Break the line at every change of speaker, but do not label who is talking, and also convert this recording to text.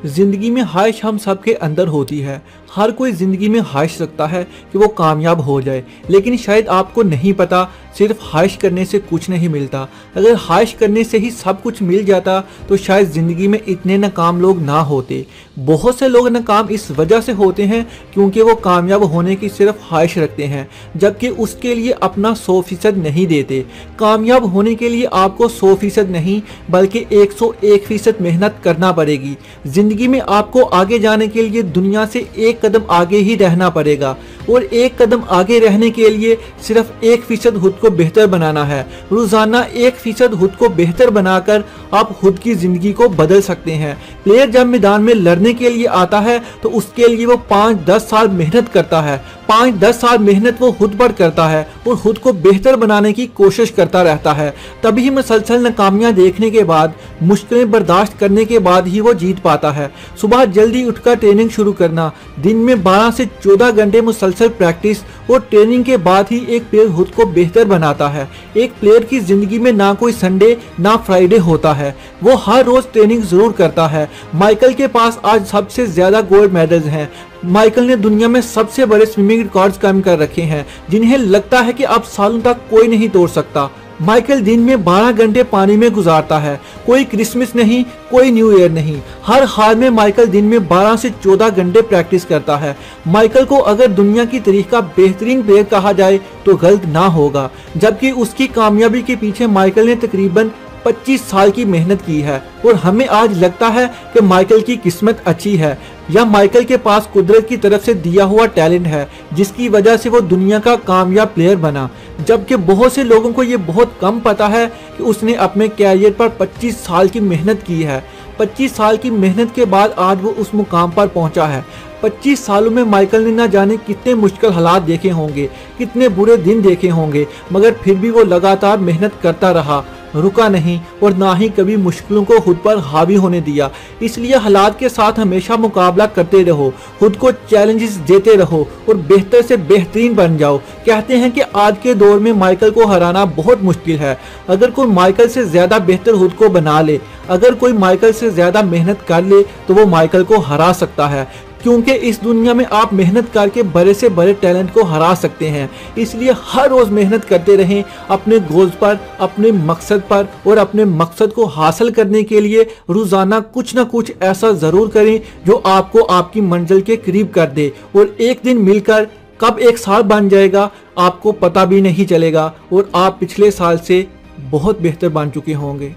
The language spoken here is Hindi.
जिंदगी में ख्वाहिश हम सबके अंदर होती है। हर कोई जिंदगी में ख्वाहिश रखता है कि वो कामयाब हो जाए, लेकिन शायद आपको नहीं पता सिर्फ ख्वाहिश करने से कुछ नहीं मिलता। अगर ख्वाहिश करने से ही सब कुछ मिल जाता तो शायद ज़िंदगी में इतने नाकाम लोग ना होते। बहुत से लोग नाकाम इस वजह से होते हैं क्योंकि वो कामयाब होने की सिर्फ ख्वाहिश रखते हैं, जबकि उसके लिए अपना 100% नहीं देते। कामयाब होने के लिए आपको 100% नहीं बल्कि 101% मेहनत करना पड़ेगी। ज़िंदगी में आपको आगे जाने के लिए दुनिया से एक कदम आगे ही रहना पड़ेगा, और एक कदम आगे रहने के लिए सिर्फ 1% खुद को बेहतर बनाना है। रोजाना 1% खुद को बेहतर बनाकर आप खुद की जिंदगी को बदल सकते हैं। प्लेयर जब मैदान में लड़ने के लिए आता है तो उसके लिए वो 5-10 साल मेहनत करता है। 5-10 साल मेहनत वो खुद पर करता है और खुद को बेहतर बनाने की कोशिश करता रहता है। तभी मुसलसल नाकामियां देखने के बाद, मुश्किलें बर्दाश्त करने के बाद ही वो जीत पाता है। सुबह जल्दी उठकर ट्रेनिंग शुरू करना, दिन में 12 से 14 घंटे मुसलसल प्रैक्टिस और ट्रेनिंग के बाद ही एक प्लेयर खुद को बेहतर बनाता है। एक प्लेयर की जिंदगी में ना कोई संडे ना फ्राइडे होता है, वो हर रोज ट्रेनिंग जरूर करता है। माइकल के पास आज सबसे ज्यादा गोल्ड मेडल्स हैं। माइकल ने दुनिया में सबसे बड़े स्विमिंग रिकॉर्ड्स कायम कर रखे हैं, जिन्हें लगता है कि अब सालों तक कोई नहीं तोड़ सकता। माइकल दिन में 12 घंटे पानी में गुजारता है। कोई क्रिसमस नहीं, कोई न्यू ईयर नहीं, हर हाल में माइकल दिन में 12 से 14 घंटे प्रैक्टिस करता है। माइकल को अगर दुनिया की तारीख का बेहतरीन प्लेयर कहा जाए तो गलत ना होगा, जबकि उसकी कामयाबी के पीछे माइकल ने तकरीबन 25 साल की मेहनत की है। और हमें आज लगता है कि माइकल की किस्मत अच्छी है या माइकल के पास कुदरत की तरफ से दिया हुआ टैलेंट है जिसकी वजह से वो दुनिया का कामयाब प्लेयर बना, जबकि बहुत से लोगों को ये बहुत कम पता है कि उसने अपने कैरियर पर 25 साल की मेहनत की है। 25 साल की मेहनत के बाद आज वो उस मुकाम पर पहुंचा है। 25 सालों में माइकल ने ना जाने कितने मुश्किल हालात देखे होंगे, कितने बुरे दिन देखे होंगे, मगर फिर भी वो लगातार मेहनत करता रहा, रुका नहीं और ना ही कभी मुश्किलों को खुद पर हावी होने दिया। इसलिए हालात के साथ हमेशा मुकाबला करते रहो, खुद को चैलेंजेस देते रहो और बेहतर से बेहतरीन बन जाओ। कहते हैं कि आज के दौर में माइकल को हराना बहुत मुश्किल है। अगर कोई माइकल से ज़्यादा बेहतर खुद को बना ले, अगर कोई माइकल से ज़्यादा मेहनत कर ले तो वो माइकल को हरा सकता है, क्योंकि इस दुनिया में आप मेहनत करके बड़े से बड़े टैलेंट को हरा सकते हैं। इसलिए हर रोज़ मेहनत करते रहें अपने गोल्स पर, अपने मकसद पर, और अपने मकसद को हासिल करने के लिए रोज़ाना कुछ ना कुछ ऐसा ज़रूर करें जो आपको आपकी मंजिल के करीब कर दे। और एक दिन मिलकर कब एक साल बन जाएगा आपको पता भी नहीं चलेगा और आप पिछले साल से बहुत बेहतर बन चुके होंगे।